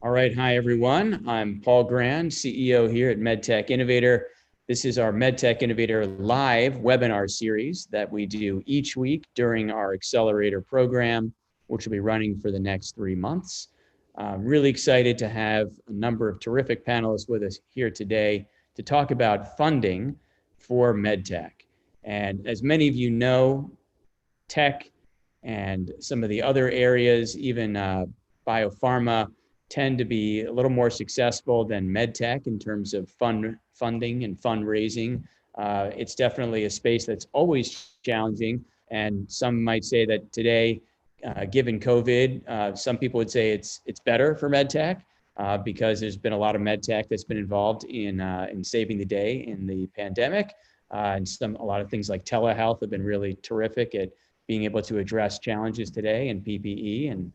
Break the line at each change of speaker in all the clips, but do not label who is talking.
All right, hi everyone. I'm Paul Grand, CEO here at MedTech Innovator. This is our MedTech Innovator live webinar series that we do each week during our accelerator program, which will be running for the next 3 months. I'm really excited to have a number of terrific panelists with us here today to talk about funding for MedTech. And as many of you know, tech and some of the other areas, even biopharma, tend to be a little more successful than MedTech in terms of funding and fundraising. It's definitely a space that's always challenging. And some might say that today, given COVID, some people would say it's better for MedTech because there's been a lot of MedTech that's been involved in saving the day in the pandemic. And a lot of things like telehealth have been really terrific at being able to address challenges today and PPE and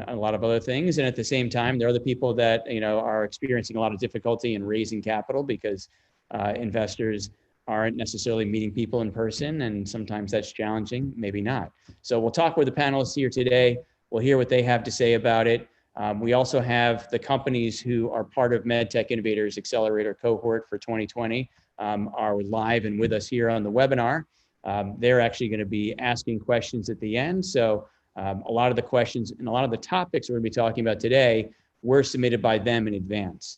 a lot of other things. And at the same time, there are the people that are experiencing a lot of difficulty in raising capital because investors aren't necessarily meeting people in person, and sometimes that's challenging, maybe not. So we'll talk with the panelists here today. We'll hear what they have to say about it. We also have the companies who are part of MedTech Innovators Accelerator cohort for 2020 are live and with us here on the webinar. They're actually going to be asking questions at the end. So a lot of the questions and a lot of the topics we're going to be talking about today were submitted by them in advance.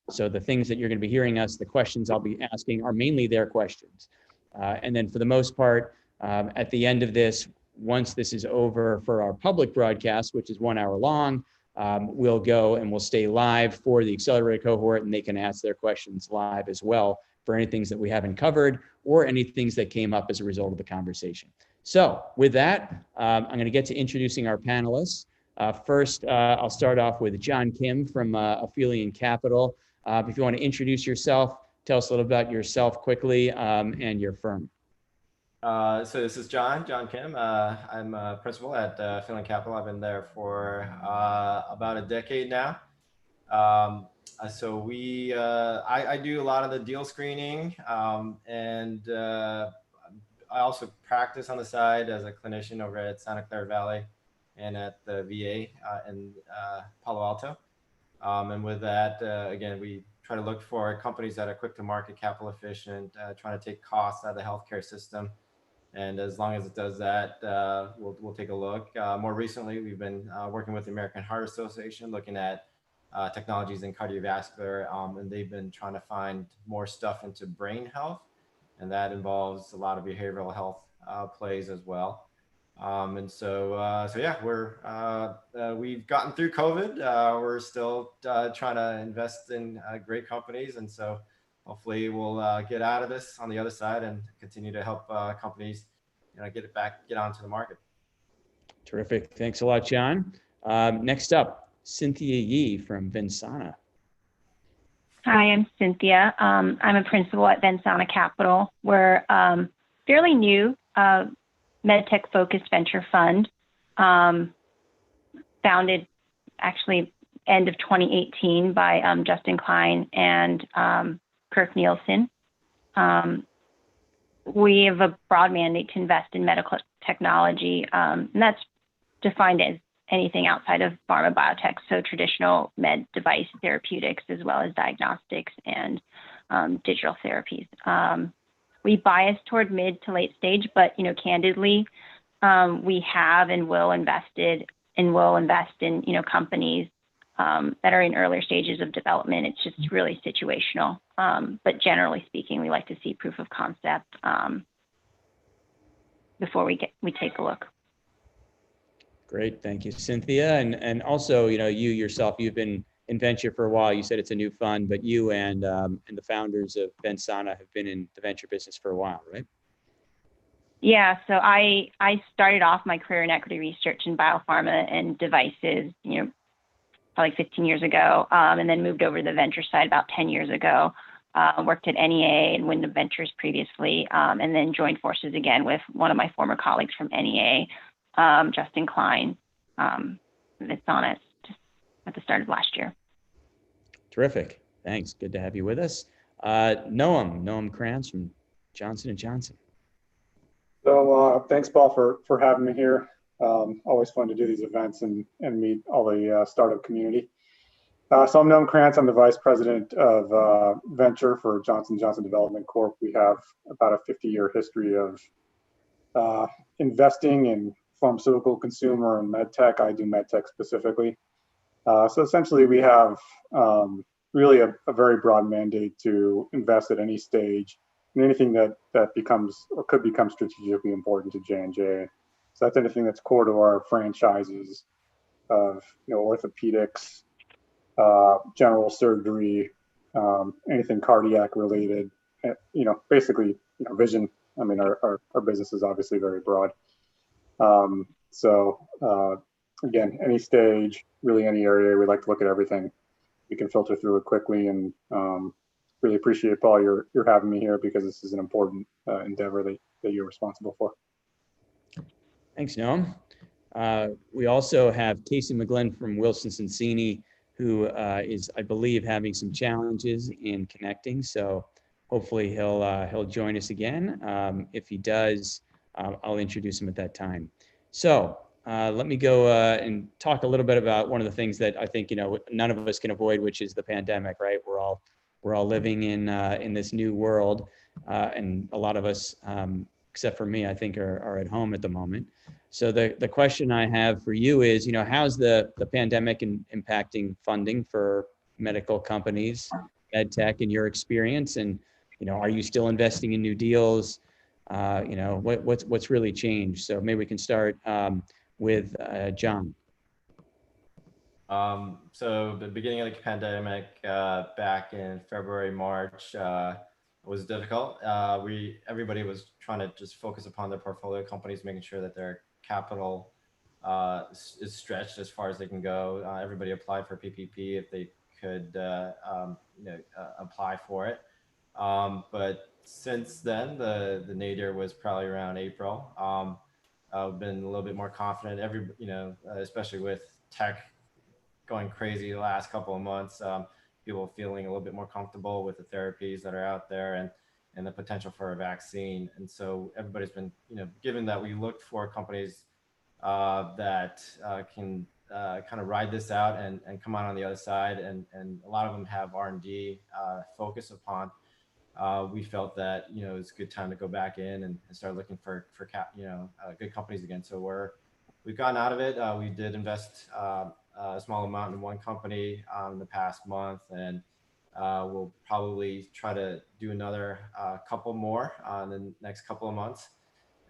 So the things that you're going to be hearing us, the questions I'll be asking are mainly their questions. And then for the most part, at the end of this, once this is over for our public broadcast, which is 1 hour long, we'll go and we'll stay live for the accelerator cohort, and they can ask their questions live as well for any things that we haven't covered or any things that came up as a result of the conversation. So with that, I'm going to get to introducing our panelists. First, I'll start off with John Kim from Aphelion Capital. If you want to introduce yourself, tell us a little about yourself quickly and your firm.
So this is John Kim. I'm a principal at Aphelion Capital. I've been there for about a decade now. So I do a lot of the deal screening, and I also practice on the side as a clinician over at Santa Clara Valley and at the VA in Palo Alto. And with that, again, we try to look for companies that are quick to market, capital efficient, trying to take costs out of the healthcare system. And as long as it does that, we'll take a look. More recently, we've been working with the American Heart Association, looking at technologies in cardiovascular, and they've been trying to find more stuff into brain health, and that involves a lot of behavioral health plays as well. And so yeah, we've gotten through COVID. We're still trying to invest in great companies, and so hopefully we'll get out of this on the other side and continue to help companies, get onto the market.
Terrific. Thanks a lot, John. Next up, Cynthia Yee from Vensana.
Hi, I'm Cynthia. I'm a principal at Vensana Capital. We're fairly new MedTech-focused venture fund, founded actually end of 2018 by Justin Klein and Kirk Nielsen. We have a broad mandate to invest in medical technology, and that's defined as anything outside of pharma biotech, so traditional med device therapeutics, as well as diagnostics and digital therapies. We bias toward mid to late stage, but candidly, we have and will invest in companies that are in earlier stages of development. It's just really situational. But generally speaking, we like to see proof of concept before we take a look.
Great, thank you, Cynthia. And also, you yourself, you've been in venture for a while. You said it's a new fund, but you and the founders of Vensana have been in the venture business for a while, right?
Yeah, so I started off my career in equity research in biopharma and devices, probably 15 years ago, and then moved over to the venture side about 10 years ago. Worked at NEA and Wyndham Ventures previously, and then joined forces again with one of my former colleagues from NEA, Justin Klein, Vensana just at the start of last year.
Terrific. Thanks. Good to have you with us. Noam Krantz from Johnson & Johnson.
So thanks, Paul, for having me here. Always fun to do these events and meet all the startup community. So I'm Noam Krantz. I'm the Vice President of Venture for Johnson Johnson Development Corp. We have about a 50-year history of investing in pharmaceutical, consumer, and MedTech. I do MedTech specifically. So essentially, we have really a very broad mandate to invest at any stage in anything that becomes or could become strategically important to J&J. So that's anything that's core to our franchises of orthopedics, general surgery, anything cardiac related, basically vision. I mean, our business is obviously very broad. Again, any stage, really any area, we like to look at everything. We can filter through it quickly, and really appreciate, Paul, you're having me here because this is an important endeavor that you're responsible for.
Thanks, Noam. We also have Casey McGlynn from Wilson Sonsini, who is, I believe, having some challenges in connecting. So hopefully he'll join us again. If he does, I'll introduce him at that time. So let me go and talk a little bit about one of the things that I think none of us can avoid, which is the pandemic. Right? We're all living in this new world, and a lot of us, except for me, I think are at home at the moment. So the question I have for you is, how's the pandemic impacting funding for medical companies, MedTech, in your experience? And, are you still investing in new deals? What's really changed? So maybe we can start with John.
So the beginning of the pandemic back in February, March was difficult. Everybody was trying to just focus upon their portfolio companies, making sure that their capital is stretched as far as they can go. Everybody applied for PPP if they could apply for it. But since then, the nadir was probably around April. I've been a little bit more confident, especially with tech going crazy the last couple of months, people feeling a little bit more comfortable with the therapies that are out there and the potential for a vaccine. And so everybody's been, given that we looked for companies that can kind of ride this out and come out on the other side, and a lot of them have R&D focus upon, we felt that, it's a good time to go back in and start looking for good companies again. So we've gotten out of it. We did invest a small amount in one company in the past month, and we'll probably try to do another couple more in the next couple of months.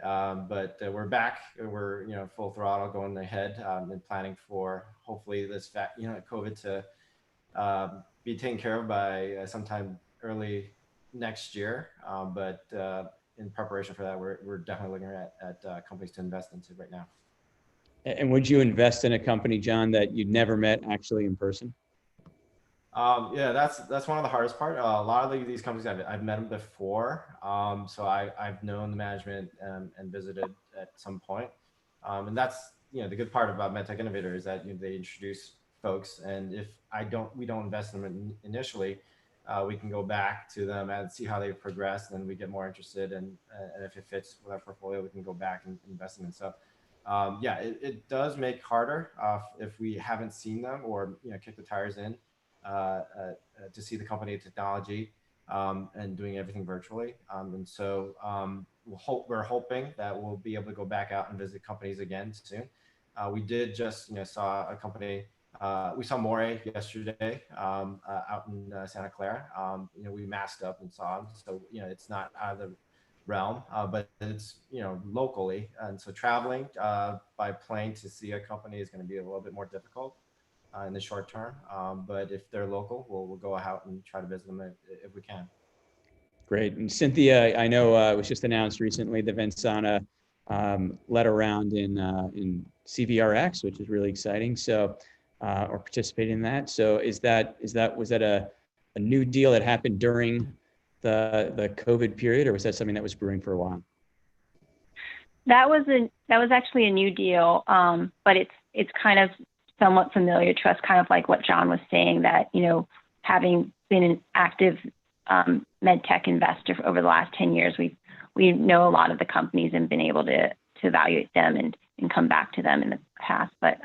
But we're back. We're full throttle going ahead and planning for hopefully this COVID to be taken care of by sometime early next year. But in preparation for that, we're definitely looking at companies to invest into right now.
And would you invest in a company, John, that you'd never met actually in person?
Yeah, that's one of the hardest part. A lot of these companies I've met them before, so I've known the management and visited at some point, and that's the good part about MedTech Innovator is that they introduce folks, and if we don't invest in them initially, we can go back to them and see how they've progressed, and we get more interested, and if it fits with our portfolio, we can go back and invest in them. So. Yeah, it does make harder if we haven't seen them or kick the tires in to see the company technology and doing everything virtually. And so we're hoping that we'll be able to go back out and visit companies again soon. We did just saw a company. We saw More yesterday out in Santa Clara. We masked up and saw them, so it's not out of the realm, but it's locally, and so traveling by plane to see a company is going to be a little bit more difficult in the short term. But if they're local, we'll go out and try to visit them if we can.
Great. And Cynthia, I know it was just announced recently the Vensana led a round in CVRX, which is really exciting. So or participating in that. So was that a new deal that happened during the COVID period, or was that something that was brewing for a while?
That was actually a new deal, but it's kind of somewhat familiar to us, kind of like what John was saying, that having been an active MedTech investor for over the last 10 years, we know a lot of the companies and been able to evaluate them and come back to them in the past. But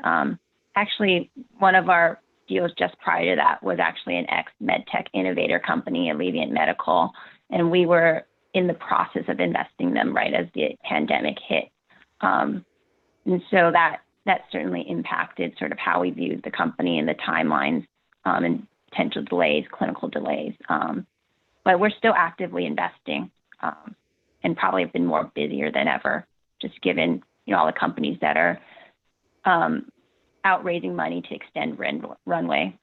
actually, one of our deals just prior to that was actually an ex-MedTech innovator company, Aphelion Medical, and we were in the process of investing them right as the pandemic hit. And so that certainly impacted sort of how we viewed the company and the timelines and potential delays, clinical delays. But we're still actively investing and probably have been more busier than ever, just given all the companies that are out raising money to extend runway.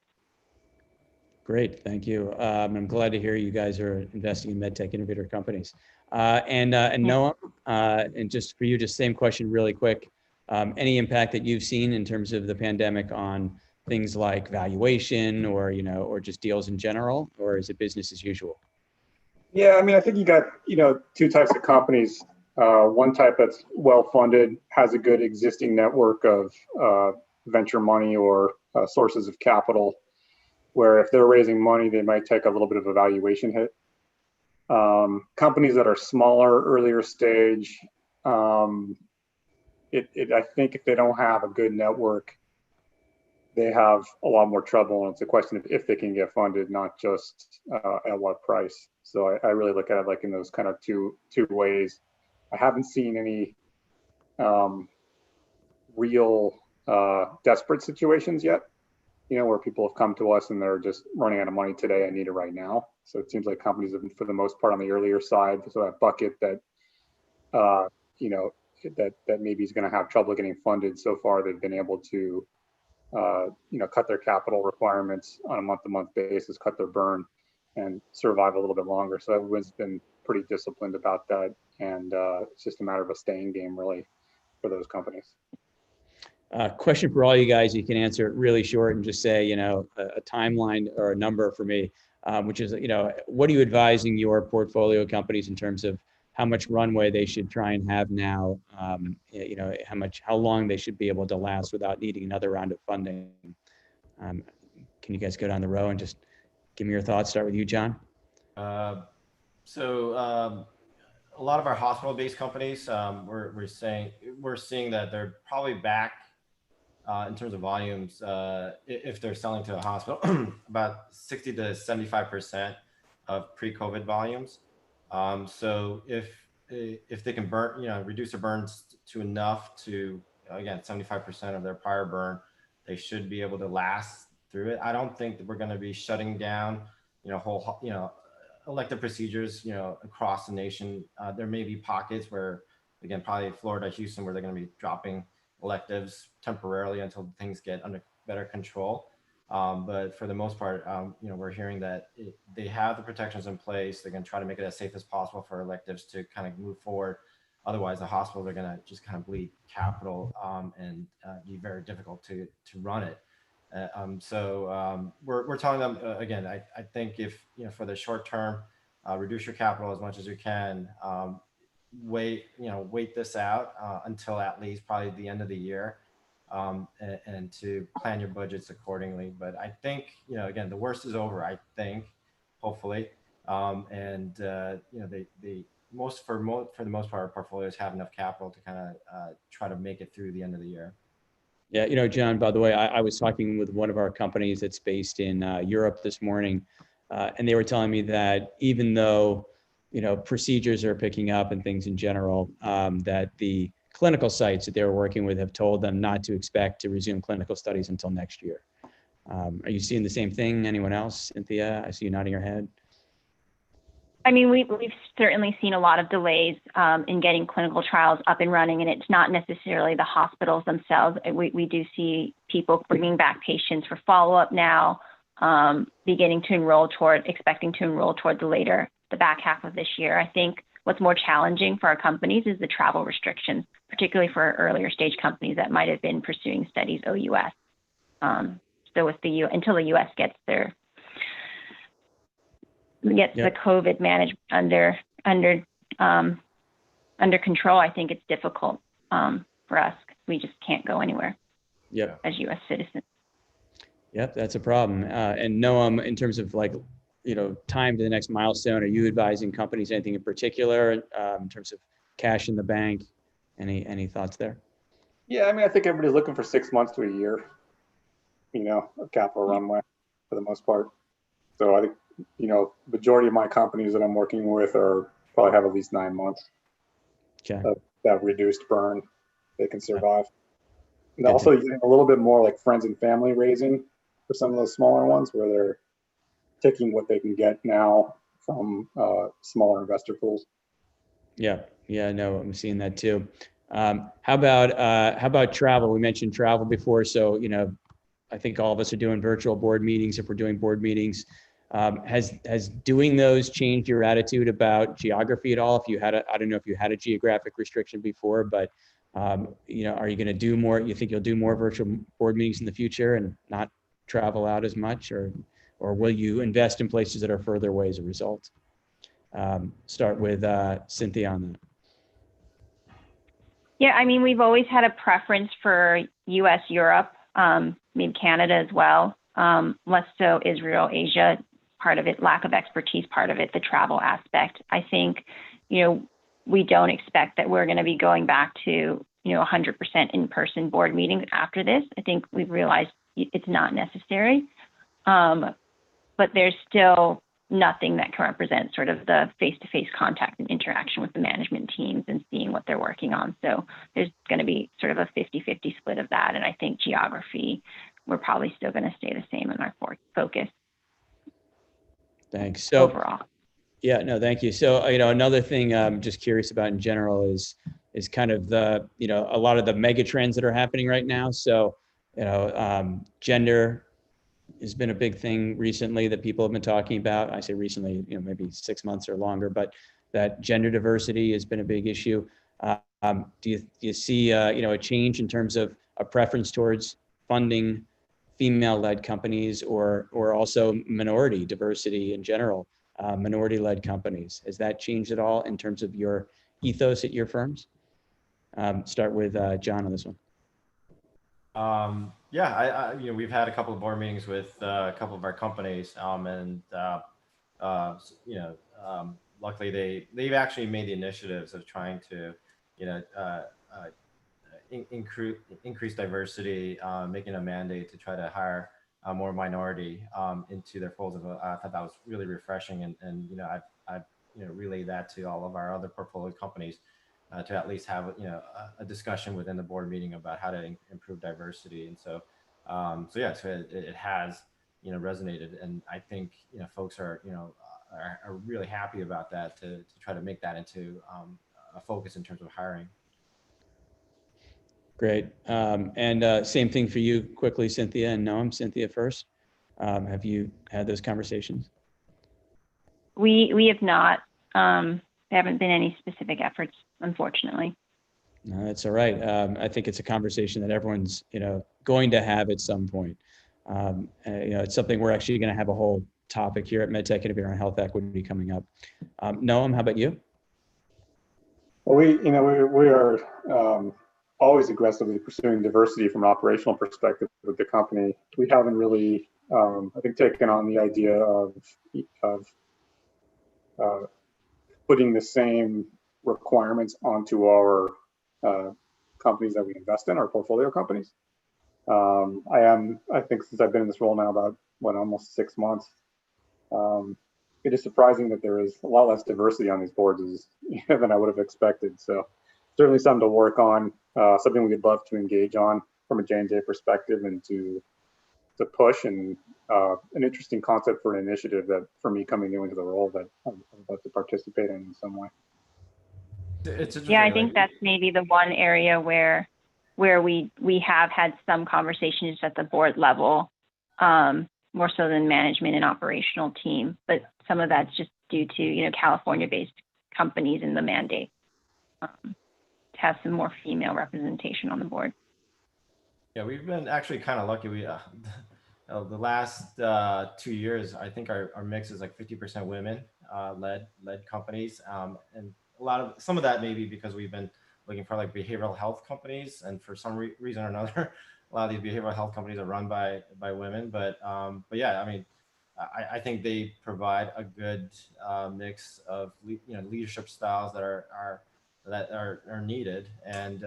Great, thank you. I'm glad to hear you guys are investing in MedTech innovator companies. And Noam, and just for you, just same question really quick. Any impact that you've seen in terms of the pandemic on things like valuation or, or just deals in general, or is it business as usual?
Yeah, I mean, I think you got, two types of companies. One type that's well-funded, has a good existing network of venture money or sources of capital, where if they're raising money, they might take a little bit of a valuation hit. Companies that are smaller, earlier stage, I think if they don't have a good network, they have a lot more trouble. And it's a question of if they can get funded, not just at what price. So I really look at it like in those kind of two ways. I haven't seen any real desperate situations yet, where people have come to us and they're just running out of money today. I need it right now. So it seems like companies have been, for the most part, on the earlier side. So that bucket that, that maybe is going to have trouble getting funded. So far, they've been able to, cut their capital requirements on a month-to-month basis, cut their burn, and survive a little bit longer. So everyone's been pretty disciplined about that. And it's just a matter of a staying game, really, for those companies.
Question for all you guys. You can answer it really short and just say, a timeline or a number for me, which is, what are you advising your portfolio companies in terms of how much runway they should try and have now, how long they should be able to last without needing another round of funding. Can you guys go down the row and just give me your thoughts? Start with you, John.
So a lot of our hospital-based companies, we're seeing that they're probably back in terms of volumes, if they're selling to a hospital, about 60 to 75% of pre-COVID volumes. So if they can reduce their burns to enough to, again, 75% of their prior burn, they should be able to last through it. I don't think that we're going to be shutting down, elective procedures, across the nation. There may be pockets where, again, probably Florida, Houston, where they're going to be dropping electives temporarily until things get under better control. But for the most part, we're hearing that they have the protections in place. They're going to try to make it as safe as possible for electives to kind of move forward. Otherwise, the hospitals are going to just kind of bleed capital and be very difficult to run it. So we're telling them, again, I think if, for the short term, reduce your capital as much as you can, wait this out until at least probably the end of the year, and to plan your budgets accordingly. But I think, again, the worst is over, I think, hopefully. For the most part, our portfolios have enough capital to kind of try to make it through the end of the year.
Yeah, John, by the way, I was talking with one of our companies that's based in Europe this morning, and they were telling me that even though, procedures are picking up and things in general, that the clinical sites that they were working with have told them not to expect to resume clinical studies until next year. Are you seeing the same thing? Anyone else? Cynthia, I see you nodding your head.
I mean, we've certainly seen a lot of delays in getting clinical trials up and running, and it's not necessarily the hospitals themselves. We do see people bringing back patients for follow-up now, expecting to enroll toward the back half of this year. I think what's more challenging for our companies is the travel restrictions, particularly for earlier stage companies that might have been pursuing studies OUS. So with until the U.S. gets the COVID management under control, I think it's difficult for us. We just can't go anywhere.
Yep.
As U.S. citizens.
Yep, that's a problem. And Noam, in terms of time to the next milestone, are you advising companies anything in particular in terms of cash in the bank? Any thoughts there?
Yeah, I mean, I think everybody's looking for 6 months to a year. a capital runway for the most part. So I think, majority of my companies that I'm working with probably have at least 9 months
Okay.
of that reduced burn they can survive. And
Good
also getting a little bit more like friends and family raising for some of those smaller ones where they're taking what they can get now from smaller investor pools.
Yeah, no, I'm seeing that too. How about travel? We mentioned travel before, so I think all of us are doing virtual board meetings if we're doing board meetings. Has doing those changed your attitude about geography at all? If you had I don't know if you had a geographic restriction before, but are you going to do more? You think you'll do more virtual board meetings in the future and not travel out as much, or will you invest in places that are further away as a result? Start with Cynthia on that.
Yeah, I mean, we've always had a preference for US, Europe, maybe Canada as well. Less so Israel, Asia, part of it, lack of expertise, part of it, the travel aspect. I think, we don't expect that we're going to be going back to, 100% in-person board meetings after this. I think we've realized it's not necessary. But there's still nothing that can represent sort of the face-to-face contact and interaction with the management teams and seeing what they're working on. So there's going to be sort of a 50-50 split of that. And I think geography, we're probably still going to stay the same in our focus.
Thanks. So
overall.
Yeah, no, thank you. So, another thing I'm just curious about in general is kind of the, a lot of the mega trends that are happening right now. So, gender has been a big thing recently that people have been talking about. I say recently, maybe 6 months or longer, but that gender diversity has been a big issue. Do you see, a change in terms of a preference towards funding female-led companies or also minority diversity in general? Minority-led companies. Has that changed at all in terms of your ethos at your firms? Start with John on this one.
Yeah, we've had a couple of board meetings with a couple of our companies, luckily they've actually made the initiatives of trying to, increase diversity, making a mandate to try to hire more minority into their folds. I thought that was really refreshing, and I've relayed that to all of our other portfolio companies to at least have a discussion within the board meeting about how to improve diversity. And so it has resonated, and I think folks are really happy about that to try to make that into a focus in terms of hiring.
Great. And same thing for you quickly, Cynthia and Noam. Cynthia first. Have you had those conversations?
We have not. There haven't been any specific efforts, unfortunately.
No, that's all right. I think it's a conversation that everyone's going to have at some point. It's something we're actually going to have a whole topic here at MedTech Innovator on health equity coming up. Noam, how about you?
Well, we are always aggressively pursuing diversity from an operational perspective with the company. We haven't really, I think, taken on the idea of putting the same requirements onto our companies that we invest in, our portfolio companies. I think since I've been in this role now about almost 6 months, it is surprising that there is a lot less diversity on these boards than I would have expected. So certainly something to work on, something we'd love to engage on from a J&J perspective and to push, and an interesting concept for an initiative that for me coming new into the role that I'd love to participate in some way.
Yeah, I think that's maybe the one area where we have had some conversations at the board level, more so than management and operational team, but some of that's just due to California-based companies and the mandate to have some more female representation on the board.
Yeah, we've been actually kind of lucky. We the last 2 years, I think our mix is like 50% women led companies, and some of that maybe because we've been looking for like behavioral health companies, and for some reason or another, a lot of these behavioral health companies are run by women. But yeah, I mean, I think they provide a good mix of leadership styles that are needed, and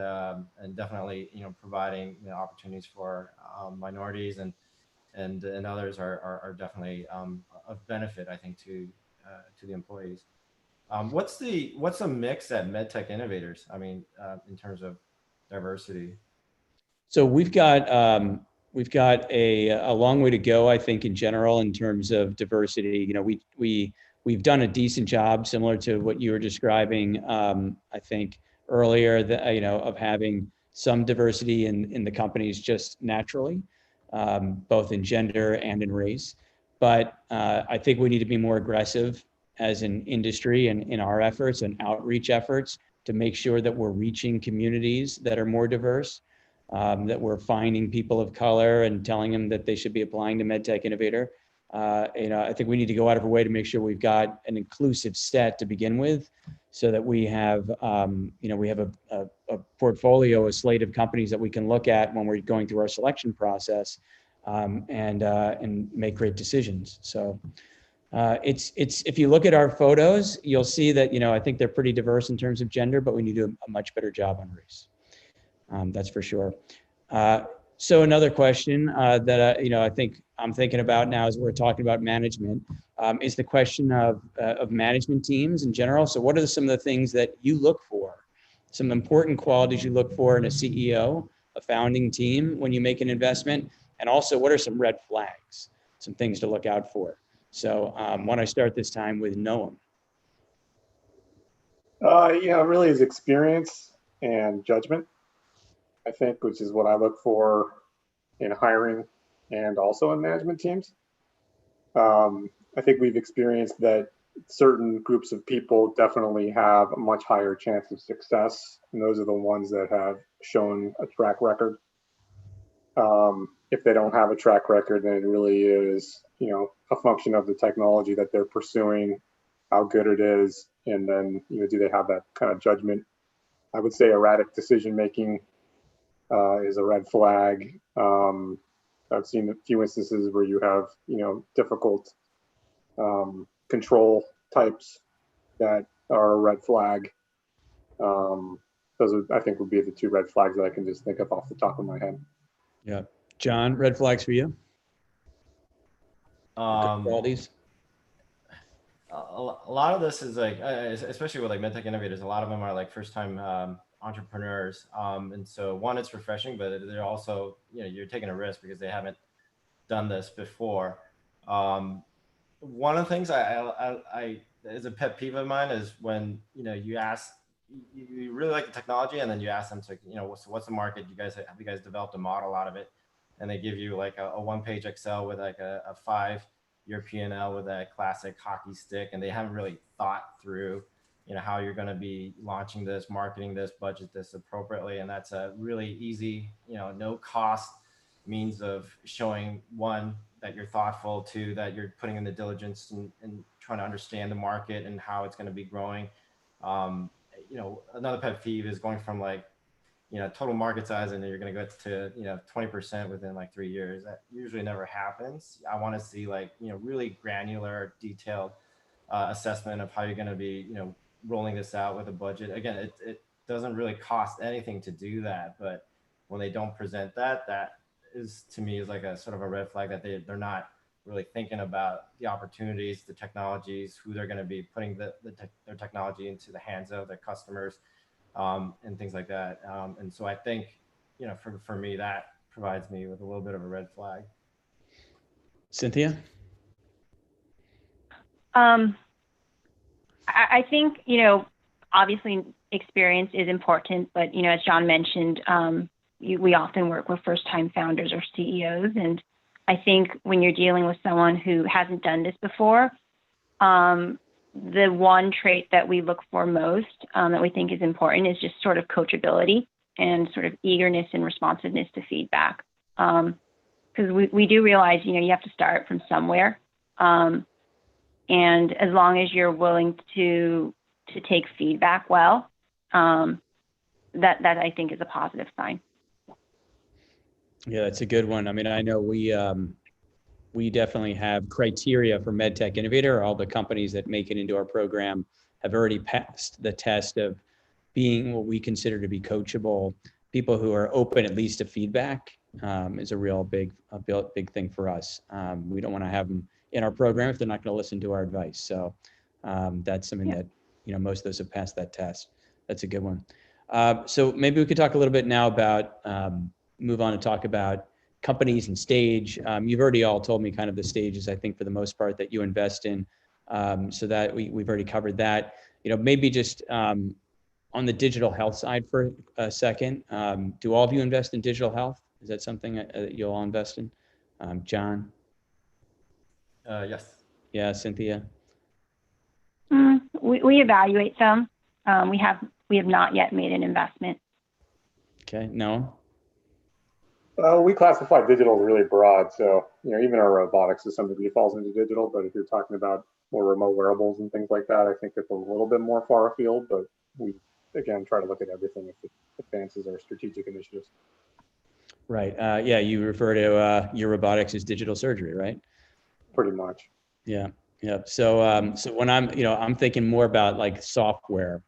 definitely providing opportunities for minorities, and and others are definitely of benefit, I think, to the employees. What's the mix at MedTech Innovators? I mean, in terms of diversity.
So we've got a long way to go, I think, in general, in terms of diversity. You know, we've done a decent job, similar to what you were describing, I think earlier, that, you know, of having some diversity in the companies just naturally, both in gender and in race. But I think we need to be more aggressive as an industry and in our efforts and outreach efforts to make sure that we're reaching communities that are more diverse, that we're finding people of color and telling them that they should be applying to MedTech Innovator. You know, I think we need to go out of our way to make sure we've got an inclusive set to begin with, so that we have, you know, we have a portfolio, a slate of companies that we can look at when we're going through our selection process, and make great decisions. So it's if you look at our photos, you'll see that, you know, I think they're pretty diverse in terms of gender, but we need to do a much better job on race. That's for sure. So another question that you know, I think I'm thinking about now as we're talking about management, is the question of management teams in general. So what are some of the things that you look for? Some important qualities you look for in a CEO, a founding team, when you make an investment, and also what are some red flags, some things to look out for? So why don't I start this time with Noam?
You know, really is experience and judgment, I think, which is what I look for in hiring and also in management teams. I think we've experienced that certain groups of people definitely have a much higher chance of success, and those are the ones that have shown a track record. If they don't have a track record, then it really is, you know, a function of the technology that they're pursuing, how good it is, and then, you know, do they have that kind of judgment? I would say erratic decision making is a red flag. I've seen a few instances where you have, you know, difficult control types that are a red flag. Those are, I think, would be the two red flags that I can just think of off the top of my head.
Yeah. John, red flags for you? Qualities?
A lot of this is like, especially with like MedTech Innovators, a lot of them are like first-time entrepreneurs. And so one, it's refreshing, but they're also, you know, you're taking a risk because they haven't done this before. One of the things I is a pet peeve of mine is when, you know, you ask, you really like the technology, and then you ask them to, you know, what's the market? Have you guys developed a model out of it? And they give you like a one-page Excel with like a 5-year P&L with a classic hockey stick, and they haven't really thought through, you know, how you're going to be launching this, marketing this, budget this appropriately. And that's a really easy, you know, no cost means of showing, one, that you're thoughtful, two, that you're putting in the diligence and trying to understand the market and how it's going to be growing. You know, another pet peeve is going from like, you know, total market size, and then you're going to go to, you know, 20% within like 3 years. That usually never happens. I want to see like, you know, really granular, detailed assessment of how you're going to be, you know, rolling this out with a budget. Again, it doesn't really cost anything to do that, but when they don't present that, that is, to me, is like a sort of a red flag that they're not really thinking about the opportunities, the technologies, who they're going to be putting their technology into the hands of their customers, and things like that. And so I think, you know, for me, that provides me with a little bit of a red flag.
Cynthia?
I think, you know, obviously experience is important, but, you know, as John mentioned, we often work with first-time founders or CEOs. And I think when you're dealing with someone who hasn't done this before, the one trait that we look for most, that we think is important, is just sort of coachability and sort of eagerness and responsiveness to feedback. Because we do realize, you know, you have to start from somewhere. And as long as you're willing to take feedback well, that I think is a positive sign.
Yeah, that's a good one. I mean, I know we definitely have criteria for MedTech Innovator. All the companies that make it into our program have already passed the test of being what we consider to be coachable, people who are open at least to feedback, is a real big thing for us. We don't want to have them in our program if they're not going to listen to our advice. So that's something that, most of those have passed that test. That's a good one. So maybe we could talk a little bit now about, move on and talk about companies and stage. You've already all told me kind of the stages, I think, for the most part that you invest in. So that we've already covered that. Maybe just on the digital health side for a second. Do all of you invest in digital health? Is that something that you'll all invest in? John?
Yes.
Yeah, Cynthia?
We evaluate them. We have not yet made an investment.
Okay, Noam?
We classify digital really broad. So, even our robotics to some degree falls into digital, but if you're talking about more remote wearables and things like that, I think it's a little bit more far afield, but we, again, try to look at everything if it advances our strategic initiatives.
Right. Yeah, you refer to your robotics as digital surgery, right?
Pretty much.
Yeah. Yeah. So, so when I'm thinking more about like software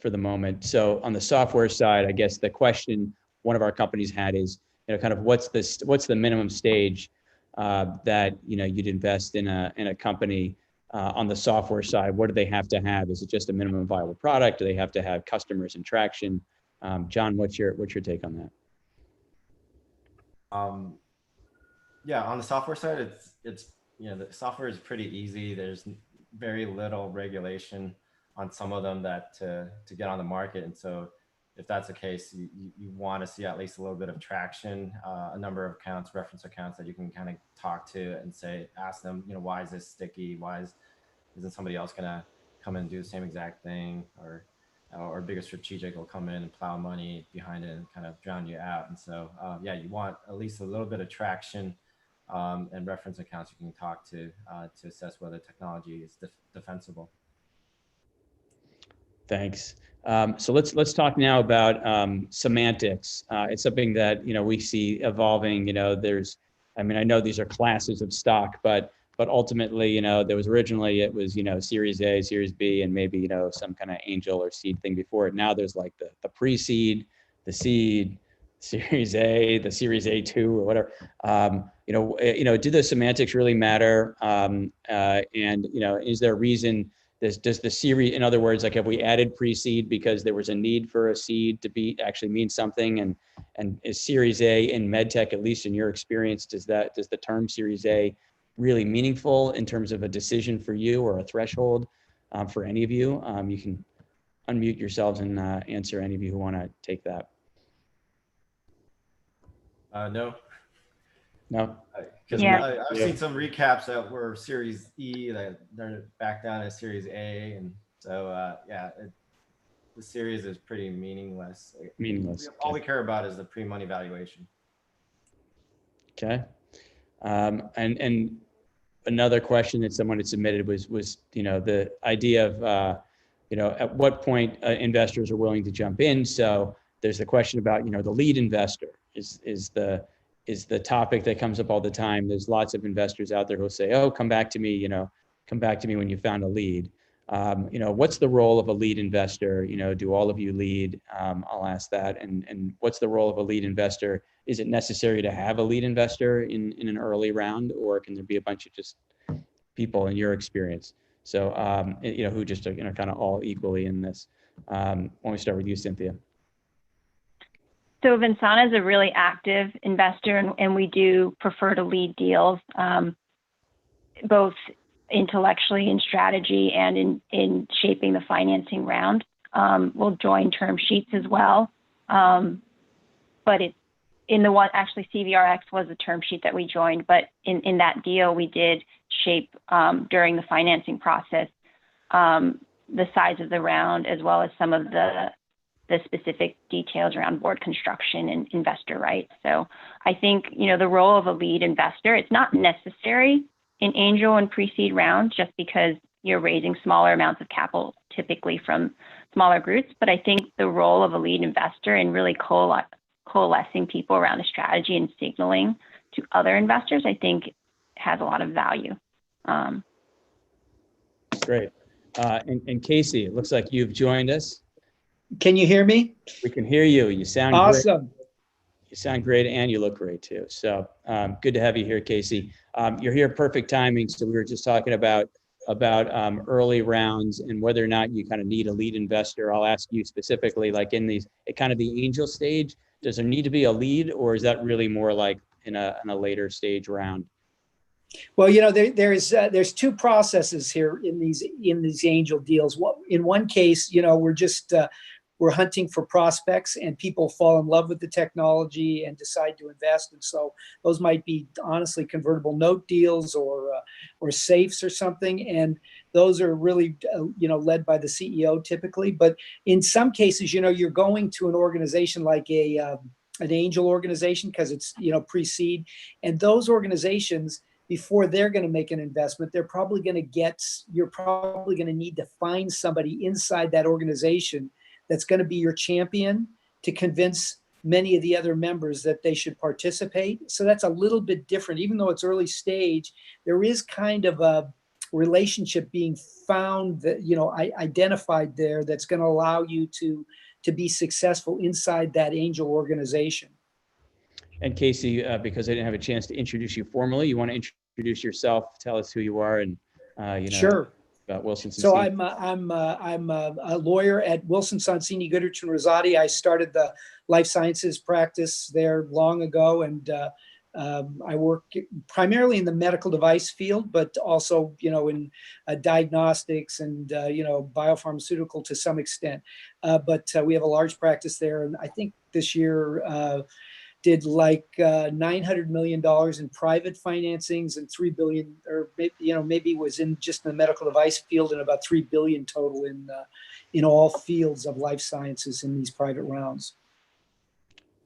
for the moment. So on the software side, I guess the question one of our companies had is, kind of what's the minimum stage that you'd invest in a company on the software side? What do they have to have? Is it just a minimum viable product? Do they have to have customers and traction? John, what's your take on that?
Yeah, on the software side, it's the software is pretty easy. There's very little regulation on some of them that to get on the market, and so if that's the case, you want to see at least a little bit of traction, a number of accounts, reference accounts that you can kind of talk to and ask them, why is this sticky? Isn't somebody else going to come in and do the same exact thing? Or a bigger strategic will come in and plow money behind it and kind of drown you out. And so, yeah, you want at least a little bit of traction and reference accounts you can talk to assess whether technology is defensible.
Thanks. So let's talk now about semantics. It's something that we see evolving. I know these are classes of stock, but ultimately, there was originally it was Series A, Series B, and maybe some kind of angel or seed thing before it. Now there's like the pre-seed, the seed, Series A, the Series A2 or whatever. Do the semantics really matter? And is there a reason? Does the series, in other words, like have we added pre-seed because there was a need for a seed to actually mean something? And is Series A in MedTech, at least in your experience, does the term Series A really meaningful in terms of a decision for you or a threshold for any of you? You can unmute yourselves and answer, any of you who want to take that.
No.
No.
Because I've seen some recaps that were Series E that they're back down to Series A, and so the series is pretty meaningless.
Meaningless.
All we care about is the pre-money valuation.
Okay. And another question that someone had submitted was the idea of at what point investors are willing to jump in. So there's the question about the lead investor is the topic that comes up all the time. There's lots of investors out there who say, "Oh, come back to me when you found a lead." What's the role of a lead investor? Do all of you lead? I'll ask that. And what's the role of a lead investor? Is it necessary to have a lead investor in an early round, or can there be a bunch of just people in your experience? So, who just are, kind of all equally in this. Why don't we start with you, Cynthia?
So Vensana is a really active investor, and we do prefer to lead deals, both intellectually in strategy and in shaping the financing round. We'll join term sheets as well. But in the one, actually CVRX was a term sheet that we joined, but in that deal we did shape during the financing process the size of the round, as well as some of the specific details around board construction and investor rights. So I think, the role of a lead investor, it's not necessary in angel and pre-seed rounds just because you're raising smaller amounts of capital, typically from smaller groups. But I think the role of a lead investor in really coalescing people around a strategy and signaling to other investors, I think has a lot of value.
Great. And Casey, it looks like you've joined us.
Can you hear me?
We can hear you. You sound
awesome.
Great. You sound great, and you look great too. So good to have you here, Casey. You're here perfect timing. So we were just talking about early rounds and whether or not you kind of need a lead investor. I'll ask you specifically, like in these, kind of the angel stage, does there need to be a lead, or is that really more like in a later stage round?
Well, you know, there's two processes here in these angel deals. In one case, you know, we're hunting for prospects, and people fall in love with the technology and decide to invest. And so those might be honestly convertible note deals or safes or something. And those are really, you know, led by the CEO typically. But in some cases, you know, you're going to an organization like an angel organization because it's, you know, pre-seed. And those organizations, before they're going to make an investment, you're probably going to need to find somebody inside that organization that's going to be your champion to convince many of the other members that they should participate. So that's a little bit different. Even though it's early stage, there is kind of a relationship being found that, you know, identified there that's going to allow you to be successful inside that angel organization. And
Casey, because I didn't have a chance to introduce you formally, you want to introduce yourself, tell us who you are, and you know,
sure,
about Wilson Sonsini.
So I'm a lawyer at Wilson Sonsini Goodrich and Rosati. I started the life sciences practice there long ago, and I work primarily in the medical device field, but also, you know, in diagnostics and you know, biopharmaceutical to some extent. But we have a large practice there, and I think this year did like $900 million in private financings and $3 billion, or maybe, you know, maybe was in just the medical device field, and about $3 billion total in all fields of life sciences in these private rounds.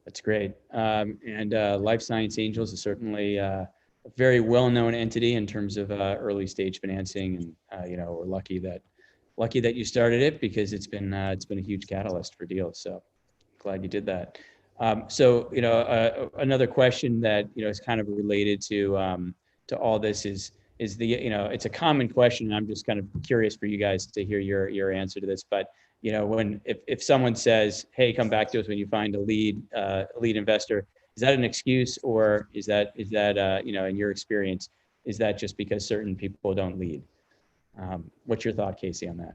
That's great. And Life Science Angels is certainly a very well-known entity in terms of early stage financing, and you know, we're lucky that you started it, because it's been a huge catalyst for deals. So glad you did that. So, you know, another question that, you know, is kind of related to all this is the, you know, it's a common question, and I'm just kind of curious for you guys to hear your answer to this. But, you know, if someone says, hey, come back to us when you find a lead investor, is that an excuse, or is that you know, in your experience, is that just because certain people don't lead? What's your thought, Casey, on that?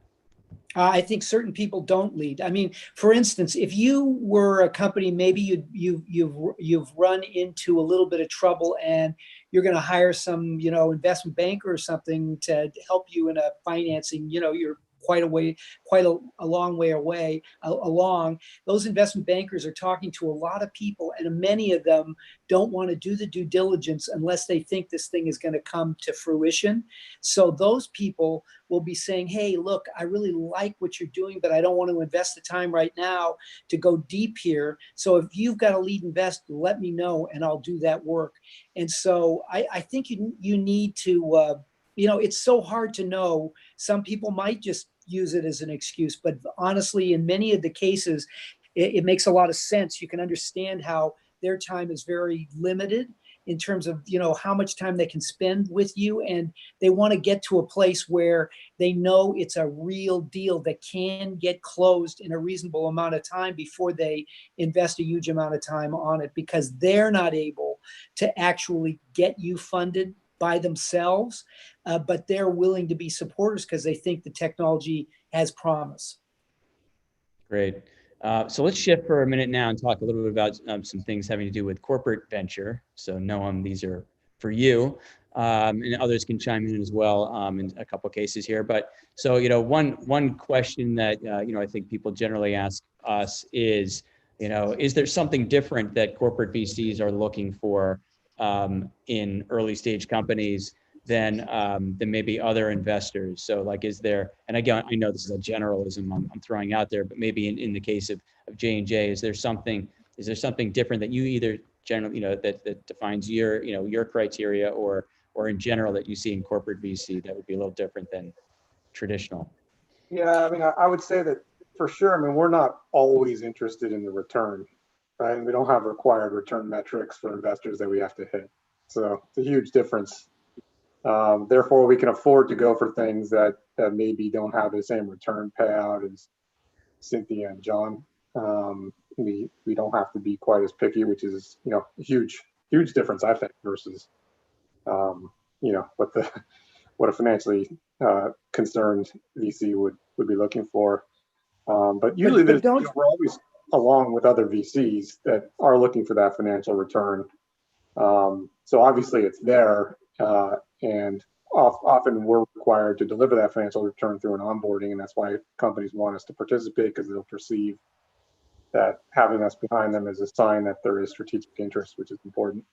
I think certain people don't lead. I mean, for instance, if you were a company, maybe you've run into a little bit of trouble, and you're going to hire some, you know, investment banker or something to help you in a financing. You know, you're quite a long way away along. Those investment bankers are talking to a lot of people, and many of them don't want to do the due diligence unless they think this thing is going to come to fruition. So those people will be saying, hey, look, I really like what you're doing, but I don't want to invest the time right now to go deep here. So if you've got a lead investor, let me know, and I'll do that work. And so I think you need to, you know, it's so hard to know. Some people might just use it as an excuse, but honestly, in many of the cases, it makes a lot of sense. You can understand how their time is very limited in terms of, you know, how much time they can spend with you, and they want to get to a place where they know it's a real deal that can get closed in a reasonable amount of time before they invest a huge amount of time on it, because they're not able to actually get you funded by themselves, but they're willing to be supporters because they think the technology has promise.
Great. So let's shift for a minute now and talk a little bit about some things having to do with corporate venture. So Noam, these are for you, and others can chime in as well in a couple of cases here. But so, you know, one question that, you know, I think people generally ask us is, you know, is there something different that corporate VCs are looking for in early stage companies than maybe other investors? So like, is there, and again, I know this is a generalism I'm throwing out there, but maybe in the case of J&J, is there something different that you either generally, you know, that defines your, you know, your criteria, or in general that you see in corporate VC that would be a little different than traditional?
Yeah, I mean, I would say that for sure. I mean, we're not always interested in the return, right? And we don't have required return metrics for investors that we have to hit. So it's a huge difference. Therefore, we can afford to go for things that maybe don't have the same return payout as Cynthia and John. we don't have to be quite as picky, which is, you know, a huge difference, I think, versus, you know, what a financially concerned VC would be looking for. But usually
but don't,
you know, we're always along with other VCs that are looking for that financial return. So obviously it's there, and often we're required to deliver that financial return through an onboarding, and that's why companies want us to participate, because they'll perceive that having us behind them is a sign that there is strategic interest, which is important.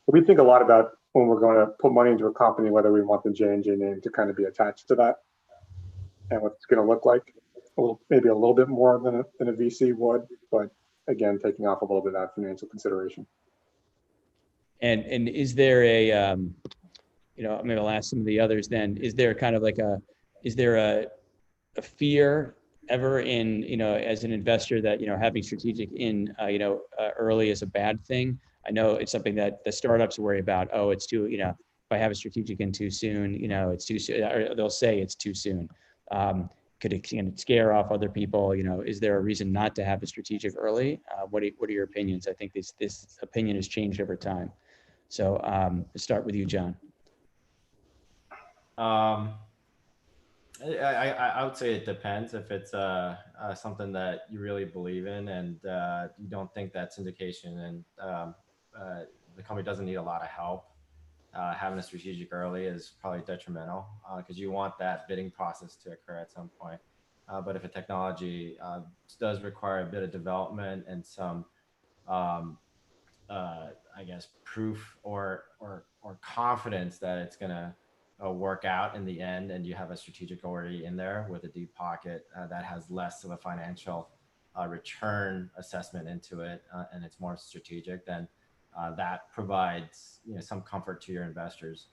But we think a lot about when we're going to put money into a company, whether we want the J&J name to kind of be attached to that and what it's going to look like. Maybe a little bit more than a VC would, but again, taking off a little bit of that financial consideration.
And is there a, you know, maybe I'll ask some of the others then, is there kind of like is there a fear ever in, you know, as an investor that, you know, having strategic in, you know, early is a bad thing? I know it's something that the startups worry about. Oh, it's too, you know, if I have a strategic in too soon, you know, it's too soon, or they'll say it's too soon. Could it scare off other people? You know, is there a reason not to have a strategic early? What are your opinions? I think this opinion has changed over time. So let's start with you, John.
I would say it depends. If it's something that you really believe in and you don't think that syndication and the company doesn't need a lot of help, having a strategic early is probably detrimental because you want that bidding process to occur at some point. But if a technology does require a bit of development and some, I guess, proof or confidence that it's going to work out in the end, and you have a strategic already in there with a deep pocket that has less of a financial return assessment into it, and it's more strategic, then that provides, you know, some comfort to your investors.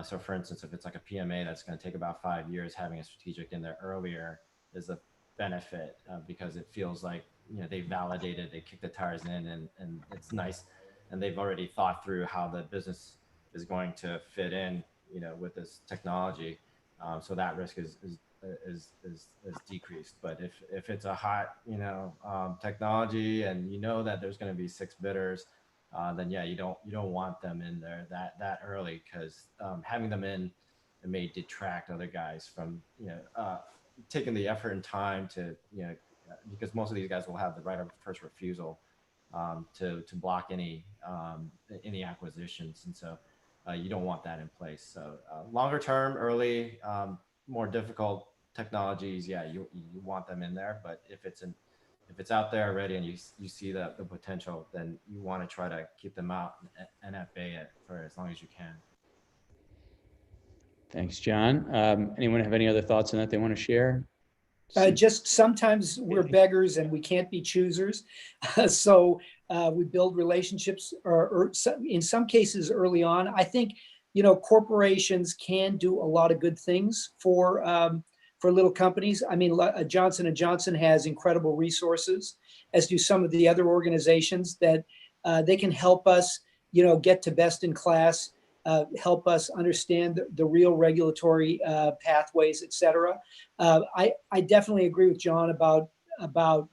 So for instance, if it's like a PMA that's going to take about 5 years, having a strategic in there earlier is a benefit because it feels like, you know, they validated, they kicked the tires in, and it's nice, and they've already thought through how the business is going to fit in, you know, with this technology. So that risk is decreased. But if it's a hot, you know, technology and you know that there's going to be 6 bidders, then yeah, you don't want them in there that early, because having them in, it may detract other guys from, you know, taking the effort and time to, you know, because most of these guys will have the right of first refusal to block any acquisitions, and so you don't want that in place. So longer term, early, more difficult technologies, yeah, you want them in there. But if it's out there already and you see the potential, then you want to try to keep them out and at bay for as long as you can.
Thanks, John. Anyone have any other thoughts on that they want to share?
Just sometimes we're beggars and we can't be choosers. So we build relationships or in some cases early on. I think, you know, corporations can do a lot of good things for little companies. I mean, Johnson & Johnson has incredible resources, as do some of the other organizations that they can help us, you know, get to best in class, help us understand the real regulatory pathways, et cetera. I definitely agree with John about about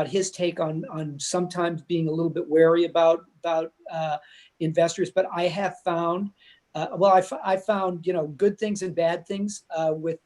his take on sometimes being a little bit wary about investors. But I have found, I found, you know, good things and bad things with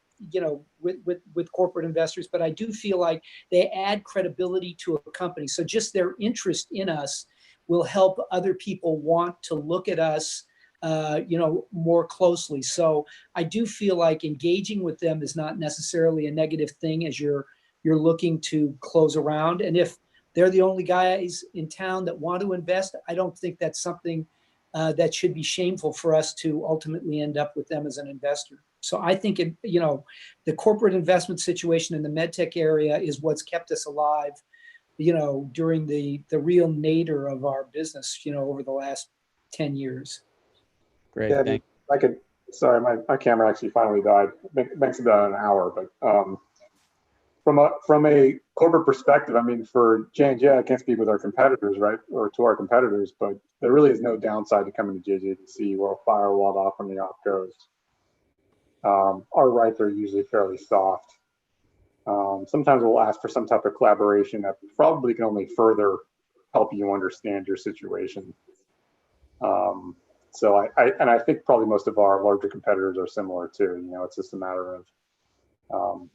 corporate investors. But I do feel like they add credibility to a company. So just their interest in us will help other people want to look at us, more closely. So I do feel like engaging with them is not necessarily a negative thing as you're looking to close around. And if they're the only guys in town that want to invest, I don't think that's something that should be shameful for us to ultimately end up with them as an investor. So I think the corporate investment situation in the MedTech area is what's kept us alive, you know, during the real nadir of our business, you know, over the last 10 years.
Great.
Yeah,
Thanks.
Sorry, my camera actually finally died. Makes about an hour, but from a corporate perspective, I mean, for J&J, I can't speak with our competitors, right, or to our competitors, but there really is no downside to coming to JJDC. We're firewalled off from the opcos. Our rights are usually fairly soft. Sometimes we'll ask for some type of collaboration that probably can only further help you understand your situation. So I think probably most of our larger competitors are similar too. It's just a matter of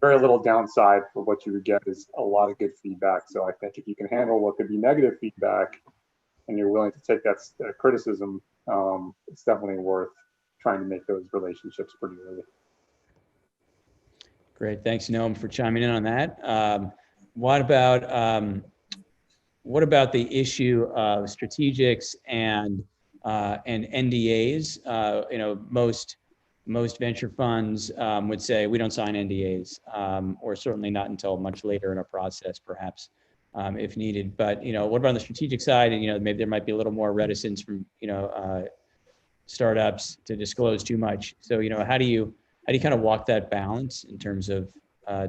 very little downside for what you would get is a lot of good feedback. So I think if you can handle what could be negative feedback and you're willing to take that criticism, it's definitely worth trying to make those relationships pretty early.
Great, thanks, Noam, for chiming in on that. What about the issue of strategics and NDAs? Most venture funds would say we don't sign NDAs, or certainly not until much later in a process, perhaps, if needed. But what about on the strategic side? And maybe there might be a little more reticence from startups to disclose too much. So how do you kind of walk that balance in terms of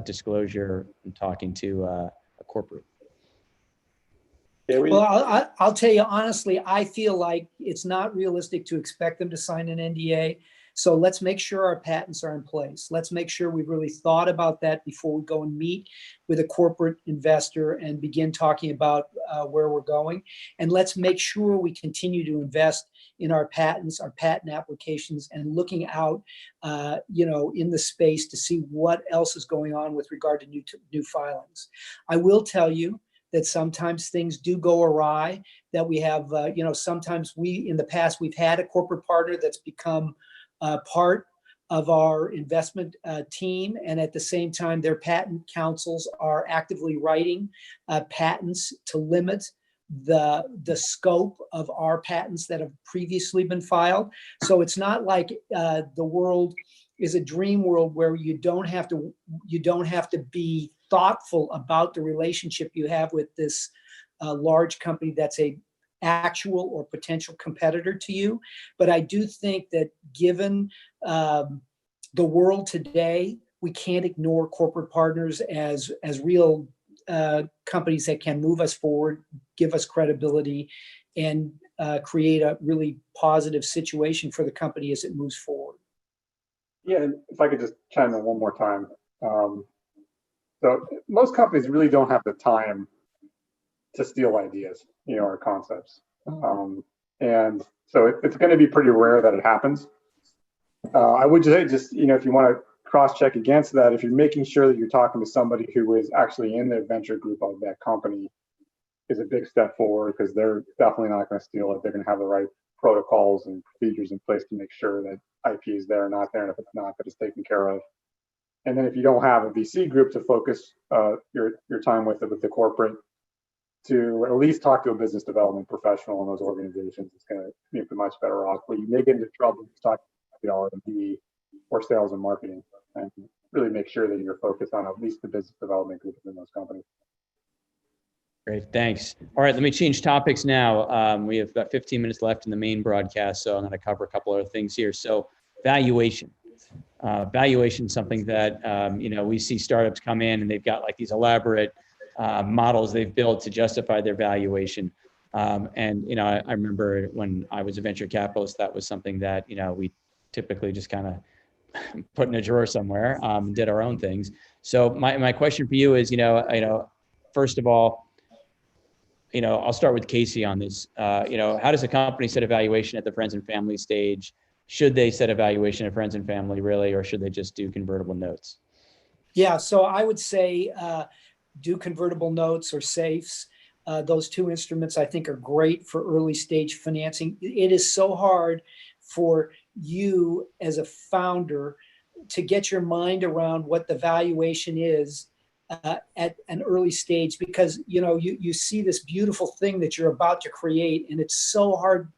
disclosure and talking to a corporate?
Well, I'll tell you honestly, I feel like it's not realistic to expect them to sign an NDA. So let's make sure our patents are in place. Let's make sure we've really thought about that before we go and meet with a corporate investor and begin talking about where we're going. And let's make sure we continue to invest in our patents, our patent applications, and looking out, in the space to see what else is going on with regard to new filings. I will tell you that sometimes things do go awry, that we have, sometimes in the past, we've had a corporate partner that's become part of our investment team, and at the same time, their patent counsels are actively writing patents to limit the scope of our patents that have previously been filed. So it's not like the world is a dream world where you don't have to be thoughtful about the relationship you have with this large company that's a actual or potential competitor to you. But I do think that given the world today, we can't ignore corporate partners as real companies that can move us forward, give us credibility, and create a really positive situation for the company as it moves forward.
Yeah, and if I could just chime in one more time. So most companies really don't have the time to steal ideas, or concepts. And so it's going to be pretty rare that it happens. I would say just, if you want to cross-check against that, if you're making sure that you're talking to somebody who is actually in the venture group of that company, is a big step forward, because they're definitely not going to steal it. They're going to have the right protocols and procedures in place to make sure that IP is there or not there, and if it's not, that it's taken care of. And then if you don't have a VC group to focus your time with the corporate, to at least talk to a business development professional in those organizations, it's going to make you much better off. Where you may get into trouble talking to R&D or sales and marketing, and really make sure that you're focused on at least the business development group within those companies.
Great, thanks. All right, let me change topics now. We have about 15 minutes left in the main broadcast, so I'm going to cover a couple other things here. So valuation. Valuation is something that, we see startups come in and they've got like these elaborate models they've built to justify their valuation. And I remember when I was a venture capitalist, that was something that, we typically just kind of put in a drawer somewhere, and did our own things. So my question for you is, first of all, I'll start with Casey on this. How does a company set a valuation at the friends and family stage? Should they set a valuation at friends and family, really, or should they just do convertible notes?
Yeah, so I would say do convertible notes or safes. Those two instruments I think are great for early stage financing. It is so hard for you as a founder to get your mind around what the valuation is at an early stage, because you see this beautiful thing that you're about to create, and it's so hard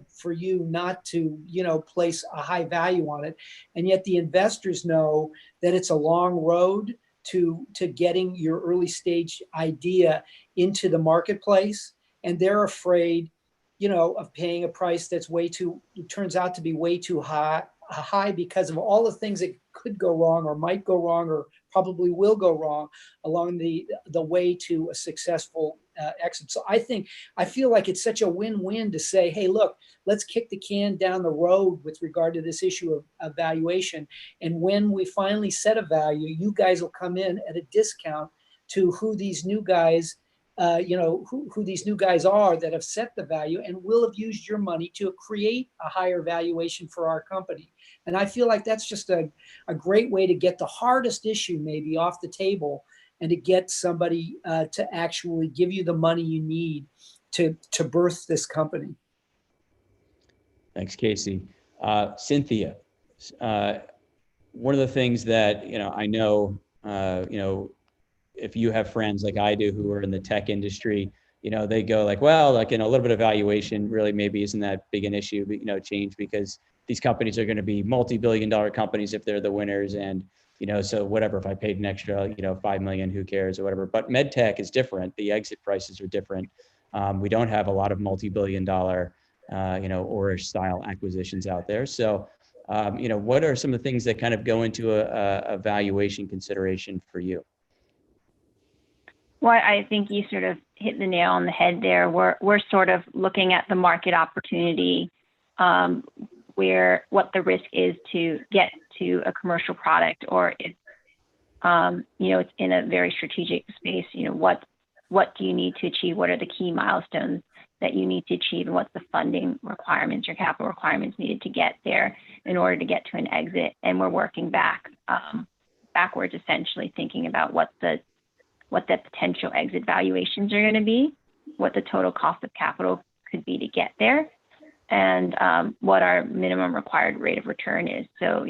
for you not to place a high value on it. And yet the investors know that it's a long road to getting your early stage idea into the marketplace, and they're afraid of paying a price that's turns out to be way too high because of all the things that could go wrong or might go wrong or probably will go wrong along the way to a successful exit. So I feel like it's such a win-win to say, hey, look, let's kick the can down the road with regard to this issue of valuation. And when we finally set a value, you guys will come in at a discount to who these new guys, who these new guys are that have set the value, and will have used your money to create a higher valuation for our company. And I feel like that's just a great way to get the hardest issue maybe off the table, and to get somebody to actually give you the money you need to birth this company.
Thanks, Casey. Cynthia, one of the things that, I know, if you have friends like I do who are in the tech industry, they go like, well, like, a little bit of valuation really maybe isn't that big an issue, but, change, because these companies are going to be multi-billion-dollar companies if they're the winners. And, so whatever, if I paid an extra, 5 million, who cares or whatever. But MedTech is different. The exit prices are different. We don't have a lot of multi-billion-dollar, Orish style acquisitions out there. So, what are some of the things that kind of go into a valuation consideration for you?
Well, I think you sort of hit the nail on the head there. We're sort of looking at the market opportunity, where what the risk is to get to a commercial product, or if it's in a very strategic space. What do you need to achieve? What are the key milestones that you need to achieve, and what's the funding requirements or capital requirements needed to get there in order to get to an exit? And we're working backwards, essentially thinking about what the potential exit valuations are going to be, what the total cost of capital could be to get there, and what our minimum required rate of return is. So,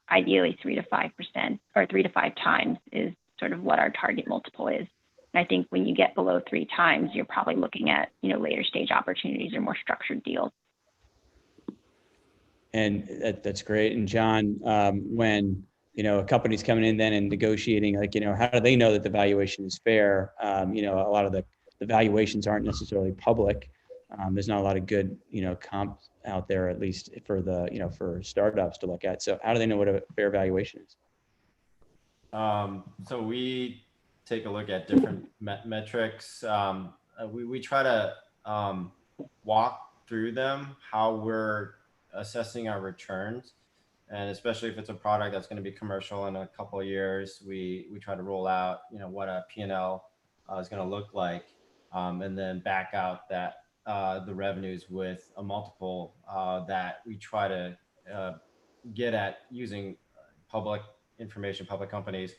ideally 3 to 5% or 3 to 5 times is sort of what our target multiple is. And I think when you get below 3 times, you're probably looking at, later stage opportunities or more structured deals.
And that's great. And John, when a company's coming in then and negotiating, like, how do they know that the valuation is fair? A lot of the valuations aren't necessarily public. There's not a lot of good, comps out there, at least for the, for startups to look at. So how do they know what a fair valuation is?
So we take a look at different metrics. We try to walk through them, how we're assessing our returns. And especially if it's a product that's going to be commercial in a couple of years, we try to roll out, what a P&L is going to look like, and then back out that the revenues with a multiple that we try to get at using public information, public companies,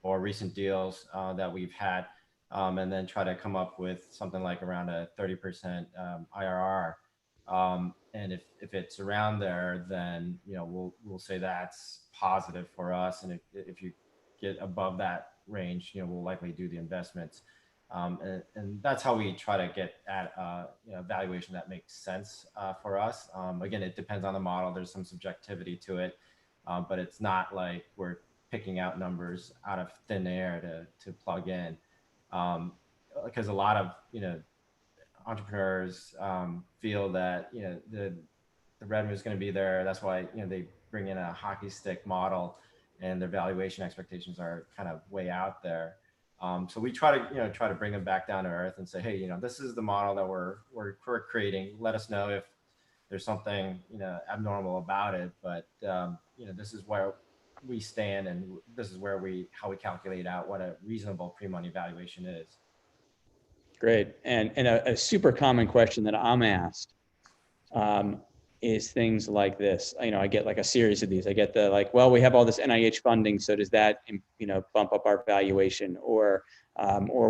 or recent deals that we've had, and then try to come up with something like around a 30% IRR. And if it's around there, then we'll say that's positive for us. And if you get above that range, we'll likely do the investments. And that's how we try to get at valuation that makes sense for us. Again, it depends on the model. There's some subjectivity to it, but it's not like we're picking out numbers out of thin air to plug in, because a lot of entrepreneurs feel that the revenue is going to be there. That's why they bring in a hockey stick model, and their valuation expectations are kind of way out there. So we try to bring them back down to earth and say, hey, this is the model that we're creating. Let us know if there's something abnormal about it, but this is where we stand, and this is where how we calculate out what a reasonable pre-money valuation is.
Great. And a super common question that I'm asked is things like this. I get like a series of these. I get the like, well, we have all this NIH funding, so does that bump up our valuation? Or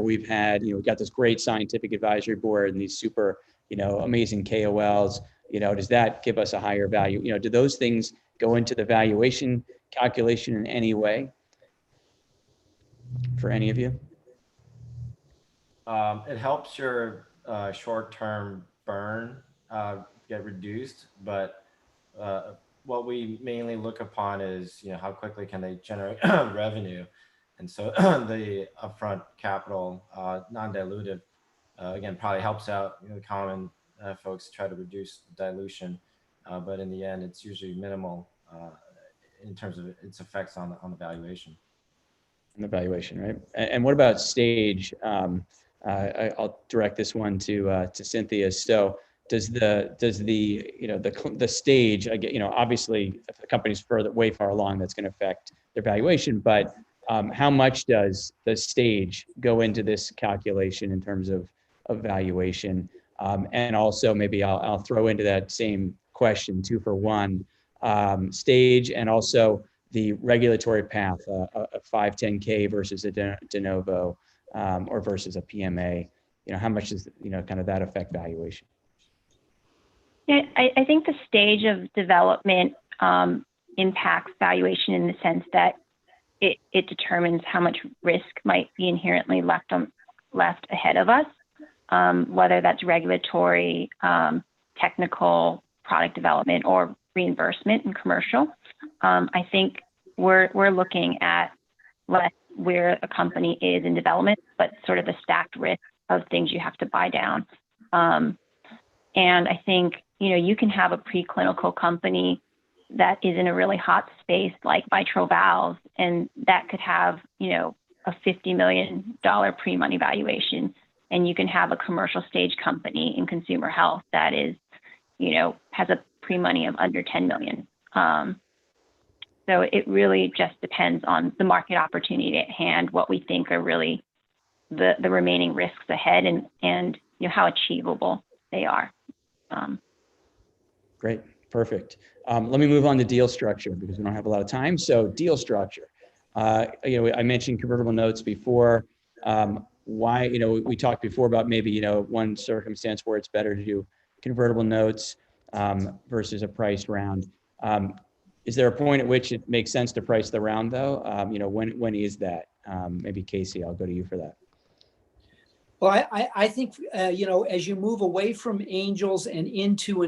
we've had we got this great scientific advisory board and these super amazing KOLs. Does that give us a higher value? Do those things go into the valuation calculation in any way for any of you?
It helps your short-term burn get reduced, but what we mainly look upon is how quickly can they generate revenue, and so the upfront capital, non-dilutive, again, probably helps out common folks try to reduce dilution, but in the end, it's usually minimal in terms of its effects on the valuation.
The valuation, right? And what about stage? I'll direct this one to Cynthia. So does the you know the stage, I get, you know, obviously if the company's way far along, that's going to affect their valuation, but how much does the stage go into this calculation in terms of valuation? And also maybe I'll throw into that same question, 2 for 1, stage and also the regulatory path, a 510K versus a de novo, or versus a PMA. You know, how much does, you know, kind of that affect valuation?
Yeah, I think the stage of development impacts valuation in the sense that it determines how much risk might be inherently left ahead of us, whether that's regulatory, technical, product development, or reimbursement and commercial. I think we're looking at less where a company is in development, but sort of the stacked risk of things you have to buy down. And I think, you know, you can have a preclinical company that is in a really hot space like mitral valves, and that could have, you know, a $50 million pre-money valuation. And you can have a commercial stage company in consumer health that is, you know, has a pre-money of under 10 million. So it really just depends on the market opportunity at hand, what we think are really the remaining risks ahead, and you know, how achievable they are.
Great, perfect. Let me move on to deal structure because we don't have a lot of time. So deal structure. You know, I mentioned convertible notes before. Why, you know, we talked before about maybe, you know, one circumstance where it's better to do convertible notes versus a priced round. Is there a point at which it makes sense to price the round though? You know, when is that? Maybe Casey, I'll go to you for that.
Well, I think, you know, as you move away from angels and into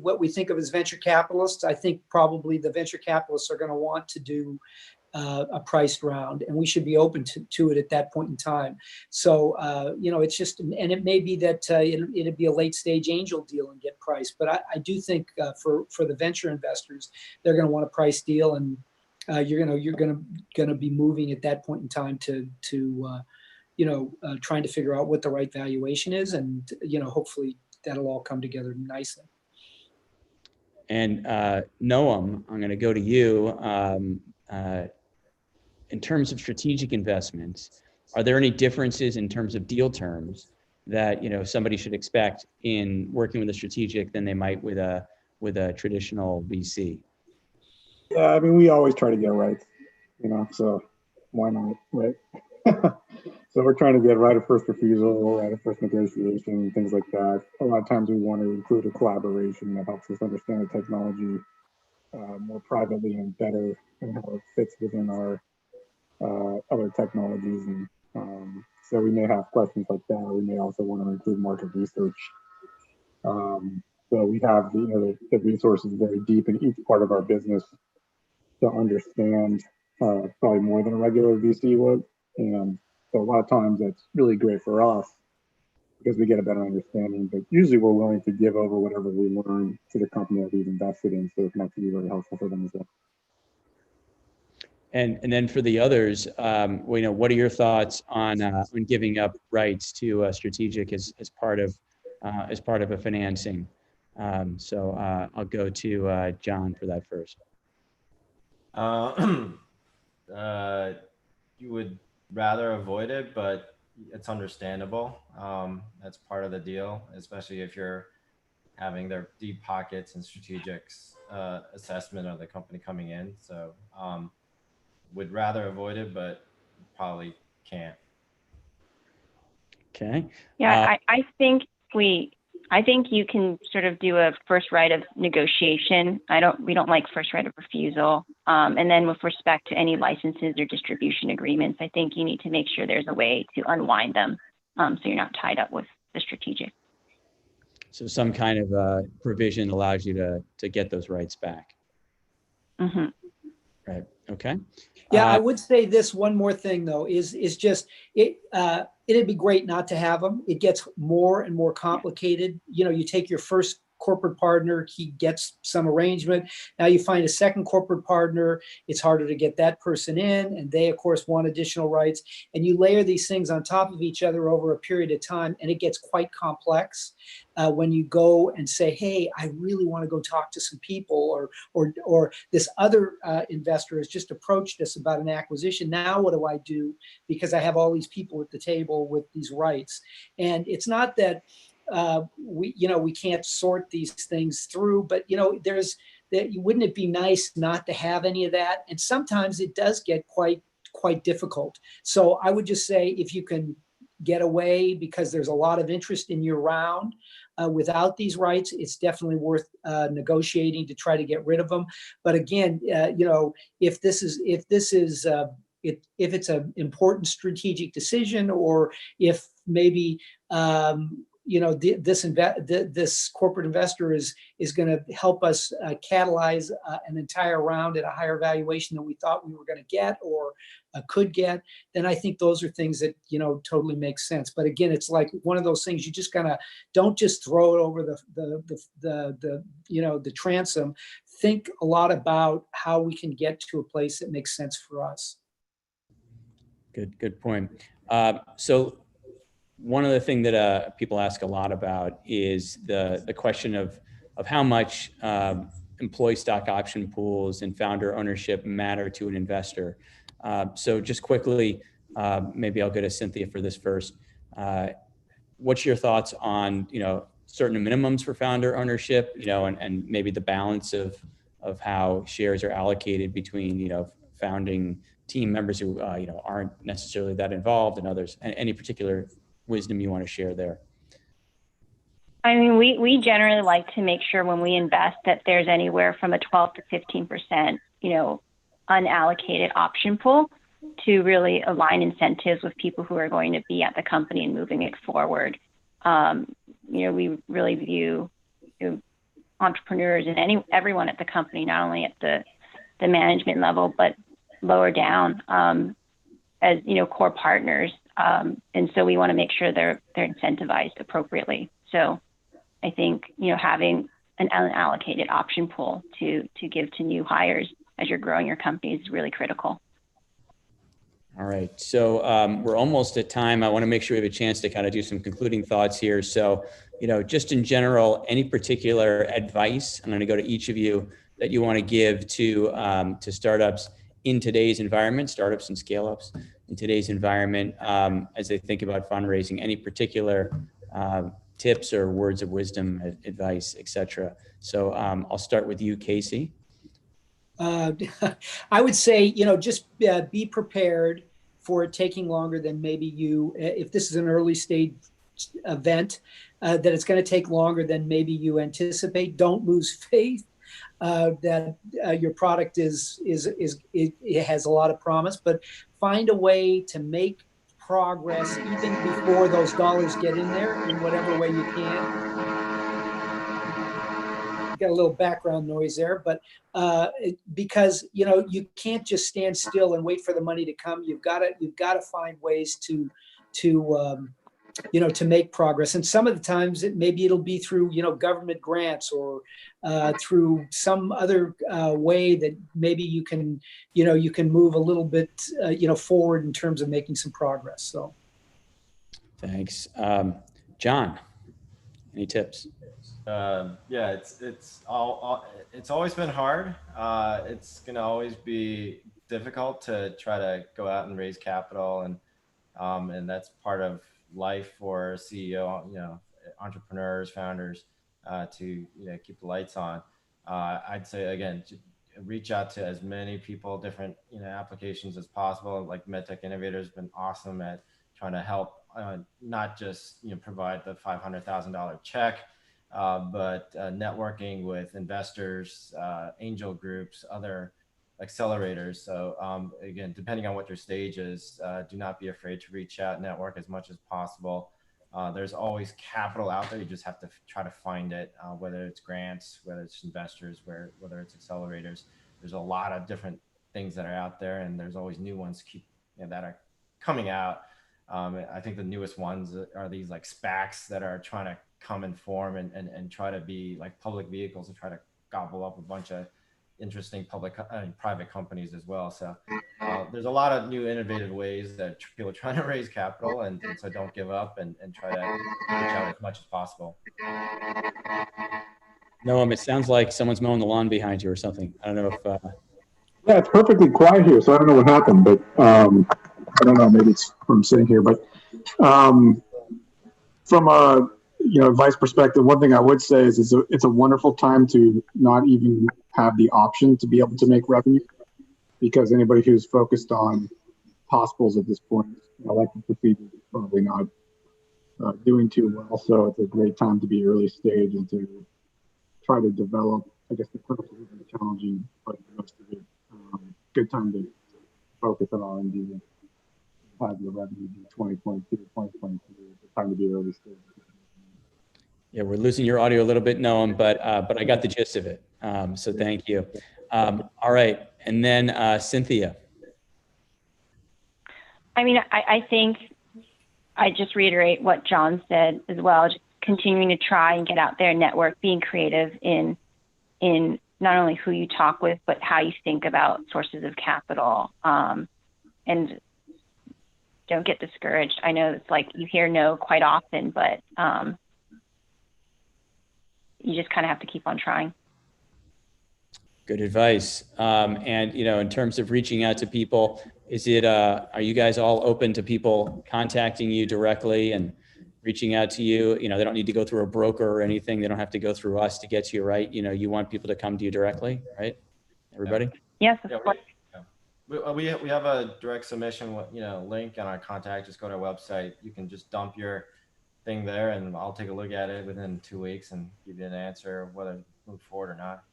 what we think of as venture capitalists, I think probably the venture capitalists are going to want to do a priced round, and we should be open to it at that point in time. So, you know, it's just, and it may be that it'd be a late stage angel deal and get priced, but I do think for the venture investors, they're going to want a price deal, and you're going to be moving at that point in time to you know, trying to figure out what the right valuation is, and you know, hopefully that'll all come together nicely.
And Noam, I'm going to go to you. In terms of strategic investments, are there any differences in terms of deal terms that, you know, somebody should expect in working with a strategic than they might with a traditional VC?
Yeah, I mean, we always try to get right, you know, so why not, right? So we're trying to get right of first refusal, right of first negotiation, things like that. A lot of times we want to include a collaboration that helps us understand the technology more privately and better, and how it fits within our other technologies. And so we may have questions like that. We may also want to include market research. So we have the resources very deep in each part of our business to understand probably more than a regular VC would. And so a lot of times that's really great for us because we get a better understanding, but usually we're willing to give over whatever we learn to the company that we've invested in, so it can actually be very helpful for them as well.
And then for the others, well, you know, what are your thoughts on giving up rights to a strategic as part of a financing? So I'll go to John for that first.
You would rather avoid it, but it's understandable. That's part of the deal, especially if you're having their deep pockets and strategics assessment of the company coming in. So would rather avoid it, but probably can't.
Okay.
Yeah, I think you can sort of do a first right of negotiation. We don't like first right of refusal. And then with respect to any licenses or distribution agreements, I think you need to make sure there's a way to unwind them, so you're not tied up with the strategic.
So some kind of provision allows you to get those rights back.
Mm-hmm.
Right. Okay.
Yeah, I would say this one more thing though, is just it'd be great not to have them. It gets more and more complicated. You know, you take your first corporate partner, he gets some arrangement. Now you find a second corporate partner, it's harder to get that person in, and they of course want additional rights. And you layer these things on top of each other over a period of time, and it gets quite complex when you go and say, hey, I really want to go talk to some people, or this other investor has just approached us about an acquisition. Now what do I do? Because I have all these people at the table with these rights. And it's not that we can't sort these things through, but wouldn't it be nice not to have any of that? And sometimes it does get quite difficult. So I would just say, if you can get away because there's a lot of interest in your round without these rights, it's definitely worth negotiating to try to get rid of them. But again, if it's an important strategic decision, or if maybe this corporate investor is going to help us catalyze an entire round at a higher valuation than we thought we were going to get or could get, then I think those are things that totally make sense. But again, it's like one of those things, you just don't just throw it over the transom. Think a lot about how we can get to a place that makes sense for us.
Good point. So one of the things that people ask a lot about is the question of how much employee stock option pools and founder ownership matter to an investor. So just quickly, maybe I'll go to Cynthia for this first. What's your thoughts on certain minimums for founder ownership, and maybe the balance of how shares are allocated between founding team members who aren't necessarily that involved and others? Any particular wisdom you want to share there?
I mean, we generally like to make sure when we invest that there's anywhere from a 12 to 15%, unallocated option pool to really align incentives with people who are going to be at the company and moving it forward. We really view entrepreneurs and everyone at the company, not only at the management level, but lower down, as core partners. And so we want to make sure they're incentivized appropriately. So I think, having an unallocated option pool to give to new hires as you're growing your company is really critical.
All right. So we're almost at time. I want to make sure we have a chance to kind of do some concluding thoughts here. So, just in general, any particular advice, I'm going to go to each of you, that you want to give to startups in today's environment, startups and scale-ups in today's environment, as they think about fundraising? Any particular tips or words of wisdom, advice, etc.? So I'll start with you, Casey.
I would say, just be prepared for it taking longer than maybe if this is an early stage event, that it's going to take longer than maybe you anticipate. Don't lose faith that your product it has a lot of promise, but find a way to make progress even before those dollars get in there in whatever way you can. Got a little background noise there, but because you can't just stand still and wait for the money to come. You've got to find ways to make progress. And some of the times maybe it'll be through government grants or through some other way that maybe you can move a little bit forward in terms of making some progress. So
thanks. John, any tips?
Yeah, it's always been hard. It's gonna always be difficult to try to go out and raise capital, and that's part of life for CEO, entrepreneurs, founders, to keep the lights on. I'd say again, reach out to as many people, different applications as possible. Like MedTech Innovator has been awesome at trying to help, not just provide the $500,000 check. But networking with investors, angel groups, other accelerators. So again, depending on what your stage is, do not be afraid to reach out, network as much as possible. There's always capital out there. You just have to try to find it, whether it's grants, whether it's investors, whether it's accelerators. There's a lot of different things that are out there, and there's always new ones that are coming out. I think the newest ones are these like SPACs that are trying to come and form and try to be like public vehicles and try to gobble up a bunch of interesting private companies as well. So there's a lot of new innovative ways that people are trying to raise capital, and so don't give up and try to reach out as much as possible.
Noam, it sounds like someone's mowing the lawn behind you or something. I don't know if.
Yeah, it's perfectly quiet here, so I don't know what happened, but I don't know. Maybe it's from sitting here, but from a advice perspective, one thing I would say is it's a wonderful time to not even have the option to be able to make revenue, because anybody who's focused on hospitals at this point, elective procedures is probably not doing too well. So it's a great time to be early stage and to try to develop. I guess the clinical is very challenging, but the rest of it, good time to focus on R&D and have your revenue in 2022, 2023. It's a time to be early stage.
Yeah, we're losing your audio a little bit, Noam, but I got the gist of it. So thank you. All right, and then Cynthia.
I mean, I think I just reiterate what John said as well. Just continuing to try and get out there, network, being creative in not only who you talk with, but how you think about sources of capital. And don't get discouraged. I know it's like you hear no quite often, but you just kind of have to keep on trying.
Good advice. And in terms of reaching out to people, is it are you guys all open to people contacting you directly and reaching out to you? They don't need to go through a broker or anything. They don't have to go through us to get to you, right? You want people to come to you directly, right? Everybody?
Yes, of course.
We have a direct submission, link on our contact. Just go to our website. You can just dump your thing there, and I'll take a look at it within 2 weeks and give you an answer whether to move forward or not.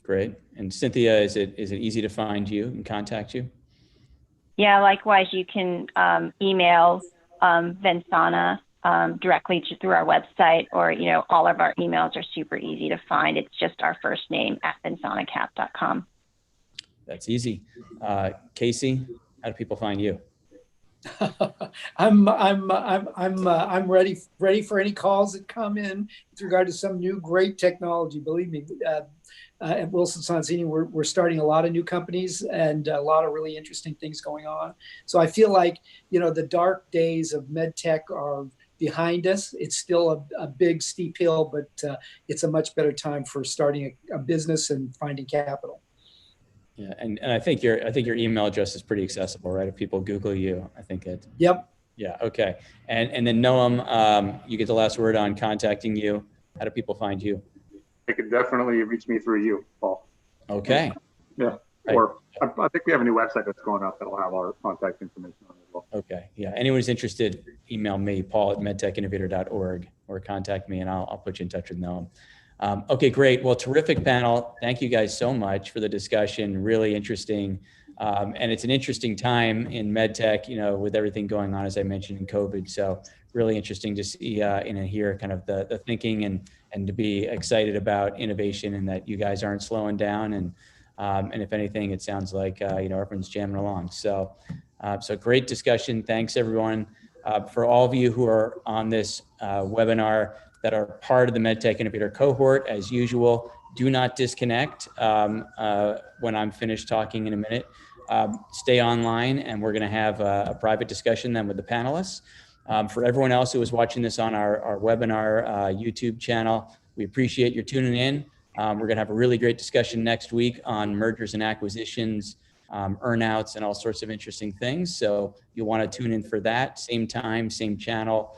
Great. And Cynthia, is it easy to find you and contact you?
Yeah, likewise, you can email Vensana directly through our website, or all of our emails are super easy to find. It's just our first name at vensanacap.com.
That's easy. Casey, how do people find you?
I'm ready for any calls that come in with regard to some new great technology. Believe me, at Wilson Sonsini, we're starting a lot of new companies and a lot of really interesting things going on. So I feel like the dark days of MedTech are behind us. It's still a big steep hill, but it's a much better time for starting a business and finding capital.
Yeah, and I think your email address is pretty accessible, right? If people Google you, I think it.
Yep.
Yeah. Okay. And then Noam, you get the last word on contacting you. How do people find you?
They can definitely reach me through you, Paul.
Okay.
Yeah.
Right.
Or I think we have a new website that's going up that'll have our contact information on it as well.
Okay. Yeah. Anyone who's interested, email me, paul@medtechinnovator.org, or contact me and I'll put you in touch with Noam. Okay, great. Well, terrific panel. Thank you guys so much for the discussion. Really interesting. And it's an interesting time in MedTech, with everything going on, as I mentioned, in COVID. So really interesting to see and hear kind of the thinking and to be excited about innovation, and that you guys aren't slowing down. And if anything, it sounds like, everyone's jamming along. So great discussion. Thanks, everyone. For all of you who are on this webinar that are part of the MedTech Innovator cohort, as usual, do not disconnect when I'm finished talking in a minute. Stay online, and we're going to have a private discussion then with the panelists. For everyone else who is watching this on our webinar YouTube channel, we appreciate your tuning in. We're going to have a really great discussion next week on mergers and acquisitions, earnouts, and all sorts of interesting things. So you'll want to tune in for that. Same time, same channel,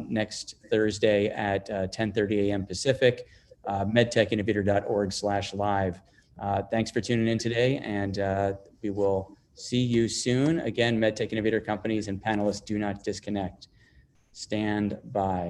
next Thursday at 10:30 a.m. Pacific, medtechinnovator.org/live. Thanks for tuning in today, and we will see you soon. Again, MedTech Innovator companies and panelists, do not disconnect. Stand by.